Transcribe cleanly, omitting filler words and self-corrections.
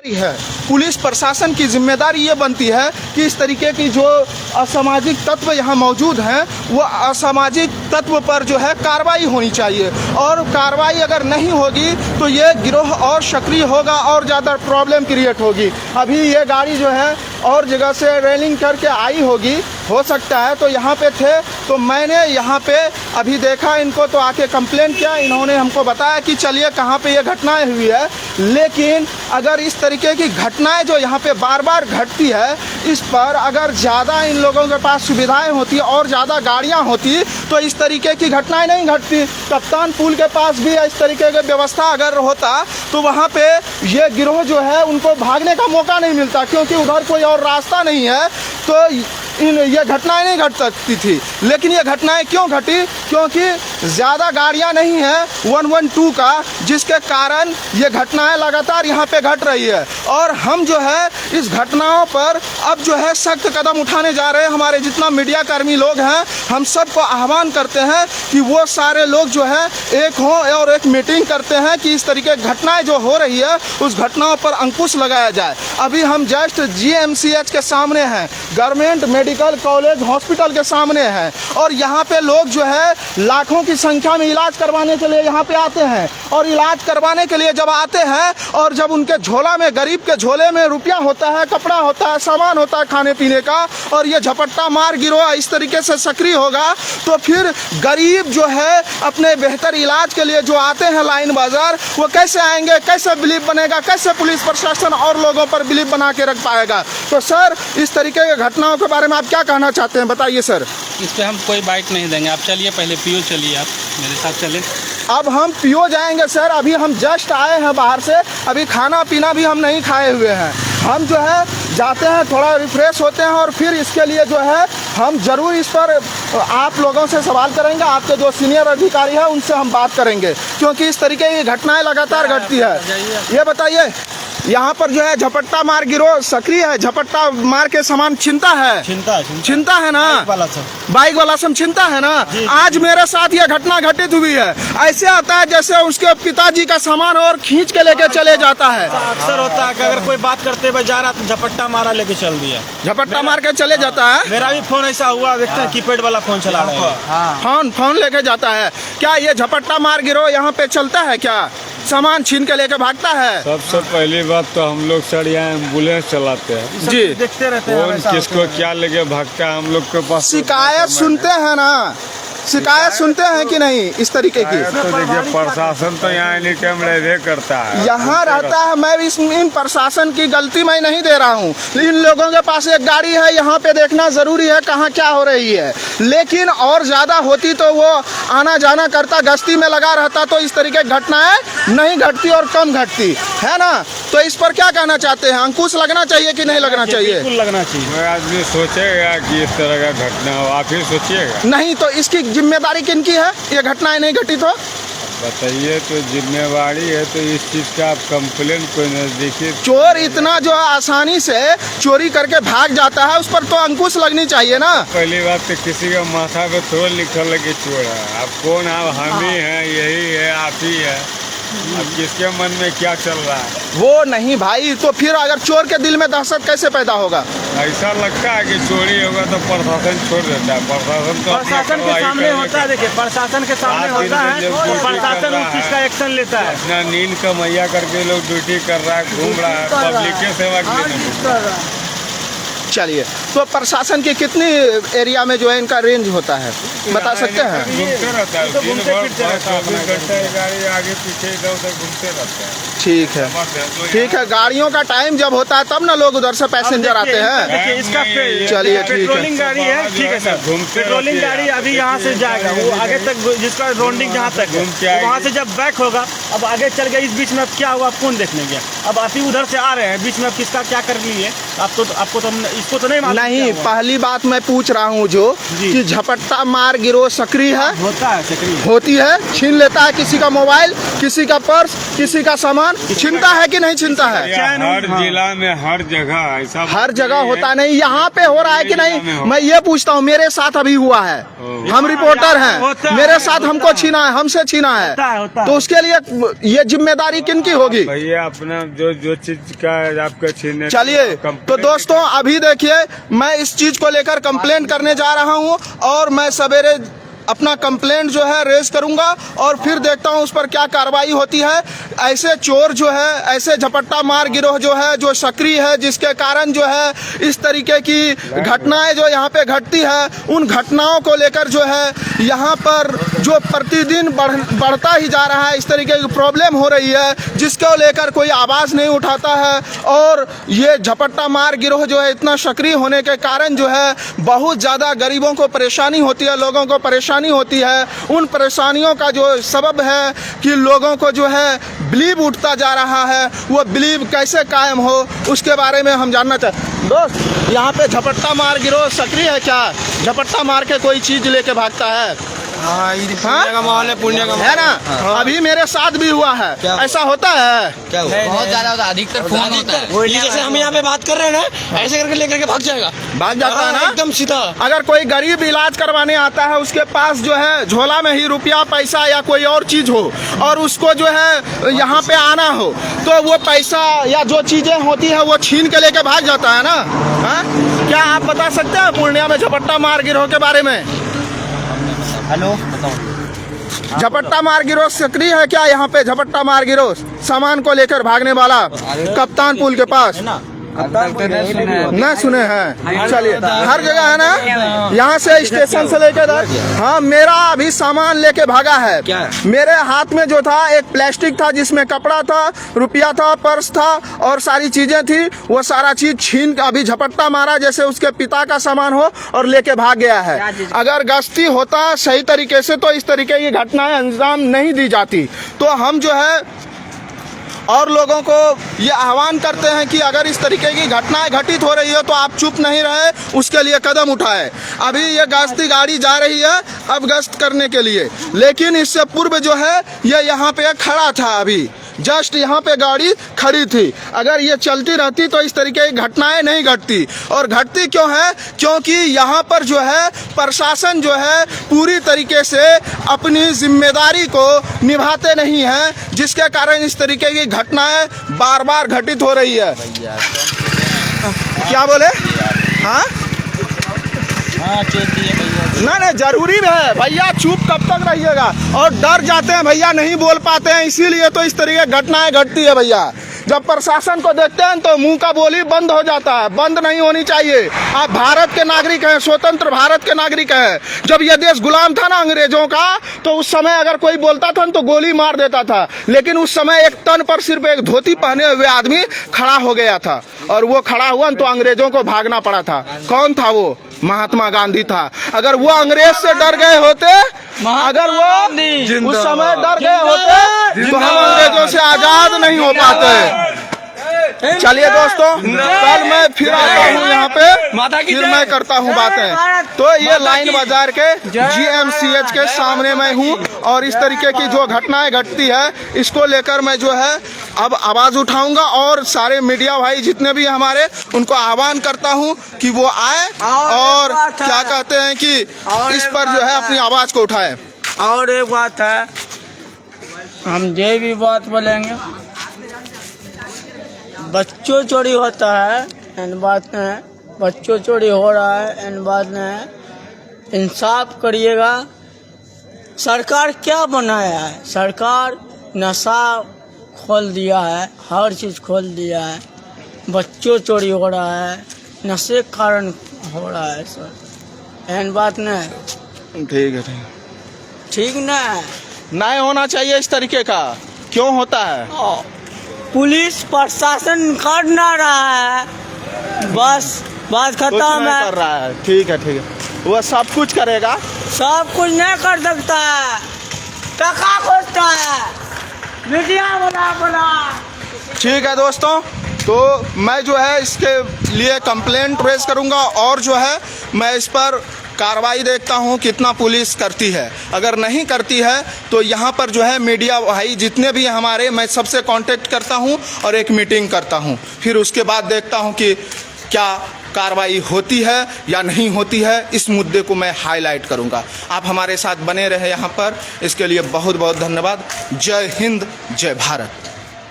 है। पुलिस प्रशासन की जिम्मेदारी ये बनती है कि इस तरीके की जो असामाजिक तत्व यहाँ मौजूद हैं वो असामाजिक तत्व पर जो है कार्रवाई होनी चाहिए, और कार्रवाई अगर नहीं होगी तो ये गिरोह और सक्रिय होगा और ज़्यादा प्रॉब्लम क्रिएट होगी। अभी ये गाड़ी जो है और जगह से रेलिंग करके आई होगी, हो सकता है, तो यहाँ पे थे तो मैंने यहाँ पे अभी देखा इनको, तो आके कंप्लेंट किया। इन्होंने हमको बताया कि चलिए कहाँ पे ये घटनाएं हुई है, लेकिन अगर इस तरीके की घटनाएं जो यहाँ पे बार बार घटती है, इस पर अगर ज़्यादा इन लोगों के पास सुविधाएं होती और ज़्यादा गाड़ियाँ होती तो इस तरीके की घटनाएं नहीं घटती। कप्तान पुल के पास भी इस तरीके की व्यवस्था अगर होता तो वहाँ पे ये गिरोह जो है उनको भागने का मौका नहीं मिलता, क्योंकि उधर कोई और रास्ता नहीं है, तो ये घटनाएं नहीं घट सकती थी। लेकिन ये घटनाएं क्यों घटी? क्योंकि ज़्यादा गाड़ियां नहीं हैं 112 का, जिसके कारण ये घटनाएं लगातार यहाँ पे घट रही है। और हम जो है इस घटनाओं पर अब जो है सख्त कदम उठाने जा रहे हैं। हमारे जितना मीडिया कर्मी लोग हैं, हम सबको आह्वान करते हैं कि वो सारे लोग जो है एक हों और एक मीटिंग करते हैं कि इस तरीके की घटनाएँ जो हो रही है उस घटनाओं पर अंकुश लगाया जाए। अभी हम जस्ट GMCH के सामने हैं, गवर्नमेंट मेडिकल कॉलेज हॉस्पिटल के सामने हैं, और यहाँ पे लोग जो है लाखों की संख्या में इलाज करवाने के लिए यहाँ पे आते हैं। और इलाज करवाने के लिए जब आते हैं और जब उनके झोला में, गरीब के झोले में रुपया होता है, कपड़ा होता है, सामान होता है खाने पीने का, और ये झपट्टा मार गिरोह इस तरीके से सक्रिय होगा, तो फिर गरीब जो है अपने बेहतर इलाज के लिए जो आते हैं लाइन बाजार, वो कैसे आएंगे, कैसे बिलीव बनेगा, कैसे पुलिस प्रशासन और लोगों पर बिलीव बना के रख पाएगा? तो सर, इस तरीके की घटनाओं के बारे में आप क्या कहना चाहते हैं, बताइए सर। इस पर हम कोई बाइट नहीं देंगे। आप चलिए, पहले पीओ चलिए, आप मेरे साथ चलें। अब हम पीओ जाएंगे सर, अभी हम जस्ट आए हैं बाहर से, अभी खाना पीना भी हम नहीं खाए हुए हैं। हम जो है जाते हैं, थोड़ा रिफ्रेश होते हैं, और फिर इसके लिए जो है हम ज़रूर इस पर आप लोगों से सवाल करेंगे, आपके जो सीनियर अधिकारी हैं उनसे हम बात करेंगे, क्योंकि इस तरीके की घटनाएं लगातार घटती है। ये बताइए, यहाँ पर जो है झपट्टा मार गिरोह सक्रिय है, झपट्टा मार के सामान छिनता है, छिनता है ना, बाइक वाला सब छिनता है ना। आज मेरे साथ ये घटना घटित हुई है। ऐसे आता है जैसे उसके पिताजी का सामान और खींच के लेके चले जाता है। अक्सर होता है कि अगर कोई बात करते हुए जा रहा तो झपट्टा मारा लेके चल दिया, झपट्टा मार के चले जाता है। मेरा भी फोन ऐसा हुआ, देखते हैं कीपैड वाला फोन चला रहे हैं, फोन लेके जाता है। क्या ये झपट्टा मार गिरोह यहाँ पे चलता है क्या? सामान छीन के लेके भागता है? सबसे पहली बात तो हम लोग सर यहाँ एम्बुलेंस चलाते हैं जी, देखते रहते हैं कौन किसको क्या लेके भागता है। हम लोग के पास शिकायत सुनते हैं ना, शिकायत सुनते हैं कि नहीं इस तरीके की? तो देखिए, प्रशासन तो यहाँ एनी टाइम रहे करता है, यहाँ रहता है। मैं इन प्रशासन की गलती मैं नहीं दे रहा हूँ। इन लोगों के पास एक गाड़ी है, यहाँ पे देखना जरूरी है कहाँ क्या हो रही है, लेकिन और ज्यादा होती तो वो आना जाना करता, गश्ती में लगा रहता, तो इस तरीके की घटनाएं नहीं घटती और कम घटती है ना। तो इस पर क्या कहना चाहते हैं? अंकुश लगना चाहिए कि नहीं लगना चाहिए? बिल्कुल लगना चाहिए। कोई आदमी सोचेगा कि इस तरह का घटना हो, आप ही सोचिएगा। नहीं तो इसकी जिम्मेदारी किनकी है? ये घटनाएं नहीं घटी तो बताइए, तो जिम्मेवारी है तो इस चीज का आप कंप्लेन कोई नजदीकी। चोर इतना जो आसानी से चोरी करके भाग जाता है, उस पर तो अंकुश लगनी चाहिए ना। पहली बात तो किसी का माथा पे थोड़ा लिखल है कि चोर है। आप कौन? आप हम ही है, यही है, आप ही है। अब किसके मन में क्या चल रहा है वो नहीं भाई, तो फिर अगर चोर के दिल में दहशत कैसे पैदा होगा? ऐसा लगता है कि चोरी होगा तो प्रशासन छोड़ देता है। प्रशासन तो प्रशासन के सामने होता है, देखिए प्रशासन के सामने होता है, प्रशासन उस चीज का एक्शन लेता है। अपना नींद कमैया करके लोग ड्यूटी कर रहा है, घूम रहा है, पब्लिक के सेवा के लिए। चलिए, तो प्रशासन की कितनी एरिया में जो है इनका रेंज होता है, बता सकते हैं? घूमते रहता है, दिन भर 24 घंटे गाड़ी आगे पीछे इधर उधर घूमते रहता है। ठीक है, ठीक है। गाड़ियों का टाइम जब होता है तब ना लोग उधर से पैसेंजर आते हैं। देखिए इसका चलिए, ठीक है। पेट्रोलिंग गाड़ी है, ठीक है सर। पेट्रोलिंग गाड़ी अभी यहाँ से जाएगा, वो आगे तक जिसका राउंडिंग जहाँ तक है, वहाँ से जब बैक होगा, अब आगे चल गया। इस बीच में अब क्या हुआ, कौन देखने गया? अब आप ही उधर से आ रहे हैं, बीच में अब किसका क्या कर लिए आपको तो इसको तो नहीं मालूम नहीं, क्या हुआ? पहली बात मैं पूछ रहा हूँ जो जी। कि झपट्टा मार गिरोह सक्रिय है, होता है सक्रिय। होती है, छीन लेता है किसी का मोबाइल, किसी का पर्स, किसी का सामान, छीनता है कि नहीं छीनता है? हर जिला में हर जगह ऐसा हर जगह होता नहीं, यहाँ पे हो रहा है कि नहीं? में हो। मैं ये पूछता हूँ, मेरे साथ अभी हुआ है, हम रिपोर्टर होता हैं, है, मेरे साथ हमको छीना है, हमसे छीना होता है, है। तो उसके लिए ये जिम्मेदारी किन की होगी? भैया अपना जो चीज का आपका छीने चलिए, तो दोस्तों अभी देखिए, मैं इस चीज को लेकर कंप्लेंट करने जा रहा हूँ और मैं सवेरे अपना कंप्लेंट जो है रेज करूंगा और फिर देखता हूं उस पर क्या कार्रवाई होती है। ऐसे चोर जो है, ऐसे झपट्टा मार गिरोह जो है, जो सक्रिय है, जिसके कारण जो है इस तरीके की घटनाएं जो यहाँ पे घटती है, उन घटनाओं को लेकर जो है यहाँ पर जो प्रतिदिन बढ़ता ही जा रहा है, इस तरीके की प्रॉब्लम हो रही है जिसको लेकर कोई आवाज़ नहीं उठाता है। और ये झपट्टा मार गिरोह जो है इतना सक्रिय होने के कारण जो है बहुत ज़्यादा गरीबों को परेशानी होती है, लोगों को परेशानी होती है। उन परेशानियों का जो सबब है कि लोगों को जो है बिलीव उठता जा रहा है, वो बिलीव कैसे कायम हो उसके बारे में हम जानना चाहते। दोस्त, यहाँ पे झपट्टा मार गिरोह सक्रिय है क्या? झपट्टा मार के कोई चीज लेके भागता है? हाँ, ये पुण्य का माहौल है, पुण्य का है ना? अभी मेरे साथ भी हुआ है, ऐसा होता है? क्या बहुत ज्यादा होता है, अधिकतर फोन होता है। वही जैसे हम यहाँ पे बात कर रहे हैं ना, ऐसे करके लेकर के भाग जाएगा, भाग जाता है ना एकदम सीधा। अगर कोई गरीब इलाज करवाने आता है, उसके पास जो है झोला में ही रुपया पैसा या कोई और चीज हो और उसको जो है यहाँ पे आना हो, तो वो पैसा या जो चीजें होती है वो छीन के लेके भाग जाता है ना। हाँ? क्या आप बता सकते हैं पूर्णिया में झपट्टा मार गिरोह के बारे में? हेलो, बताओ। झपट्टा मार गिरोह सक्रिय है क्या यहाँ पे? झपट्टा मार गिरोह सामान को लेकर भागने वाला कप्तान पुल के पास न सुने हैं? चलिए, हर जगह है ना, यहाँ से स्टेशन से लेकर हाँ, मेरा अभी सामान लेके भागा है। मेरे हाथ में जो था एक प्लास्टिक था जिसमें कपड़ा था, रुपया था, पर्स था और सारी चीजें थी, वो सारा चीज छीन के अभी झपट्टा मारा जैसे उसके पिता का सामान हो और लेके भाग गया है। अगर गश्ती होता सही तरीके से तो इस तरीके की घटनाएं अंजाम नहीं दी जाती। तो हम जो है और लोगों को ये आह्वान करते हैं कि अगर इस तरीके की घटनाएं घटित हो रही है तो आप चुप नहीं रहे, उसके लिए कदम उठाएं। अभी ये गश्ती गाड़ी जा रही है अब गश्त करने के लिए, लेकिन इससे पूर्व जो है ये यहाँ पे खड़ा था, अभी जस्ट यहाँ पे गाड़ी खड़ी थी। अगर ये चलती रहती तो इस तरीके की घटनाएं नहीं घटती। और घटती क्यों है? क्योंकि यहाँ पर जो है प्रशासन जो है पूरी तरीके से अपनी जिम्मेदारी को निभाते नहीं है, जिसके कारण इस तरीके की घटनाएं बार बार घटित हो रही है। क्या बोले? हाँ, नहीं जरूरी है भैया, चुप कब तक रहिएगा? और डर जाते हैं भैया, नहीं बोल पाते हैं, इसीलिए तो इस तरीके की घटनाएं घटती है भैया। जब प्रशासन को देखते हैं तो मुंह का बोली बंद हो जाता है, बंद नहीं होनी चाहिए। आप भारत के नागरिक हैं, स्वतंत्र भारत के नागरिक हैं। जब यह देश गुलाम था ना अंग्रेजों का, तो उस समय अगर कोई बोलता था तो गोली मार देता था, लेकिन उस समय एक तन पर सिर्फ एक धोती पहने हुए आदमी खड़ा हो गया था और वो खड़ा हुआ तो अंग्रेजों को भागना पड़ा था। कौन था वो? महात्मा गांधी था। अगर वो अंग्रेज से डर गए होते, अगर वो उस समय डर गए होते तो हम अंग्रेजों से आजाद नहीं हो पाते। चलिए दोस्तों, कल मैं फिर आता हूँ यहाँ पे, फिर मैं करता हूँ बातें। तो ये लाइन बाजार के GMCH के सामने मैं हूँ और इस तरीके की जो घटनाएं घटती है इसको लेकर मैं जो है अब आवाज उठाऊंगा और सारे मीडिया भाई जितने भी हमारे, उनको आह्वान करता हूँ कि वो आए और क्या कहते हैं कि इस पर जो है अपनी आवाज को उठाए। और एक बात है, हम ये भी बात बोलेंगे, बच्चों चोरी होता है इन बात नहीं, बच्चों चोरी हो रहा है इन बात नहीं, इंसाफ करिएगा। सरकार क्या बनाया है? सरकार नशा खोल दिया है, हर चीज़ खोल दिया है, बच्चों चोरी हो रहा है, नशे के कारण हो रहा है सर, इन बात नहीं। ठीक है, ठीक नहीं, नहीं होना चाहिए इस तरीके का। क्यों होता है? पुलिस प्रशासन कर ना रहा है, बस बात कुछ खत्म नहीं है। कर रहा है। ठीक है, ठीक है, वो सब कुछ करेगा, सब कुछ नहीं कर सकता है, टका खोजता है, मीडिया बोला। ठीक है दोस्तों। तो मैं जो है इसके लिए कंप्लेंट रेज करूंगा और जो है मैं इस पर कार्रवाई देखता हूं कितना पुलिस करती है। अगर नहीं करती है तो यहाँ पर जो है मीडिया भाई जितने भी हमारे, मैं सबसे कांटेक्ट करता हूं और एक मीटिंग करता हूं, फिर उसके बाद देखता हूं कि क्या कार्रवाई होती है या नहीं होती है। इस मुद्दे को मैं हाईलाइट करूंगा। आप हमारे साथ बने रहे यहाँ पर, इसके लिए बहुत बहुत धन्यवाद। जय हिंद, जय भारत।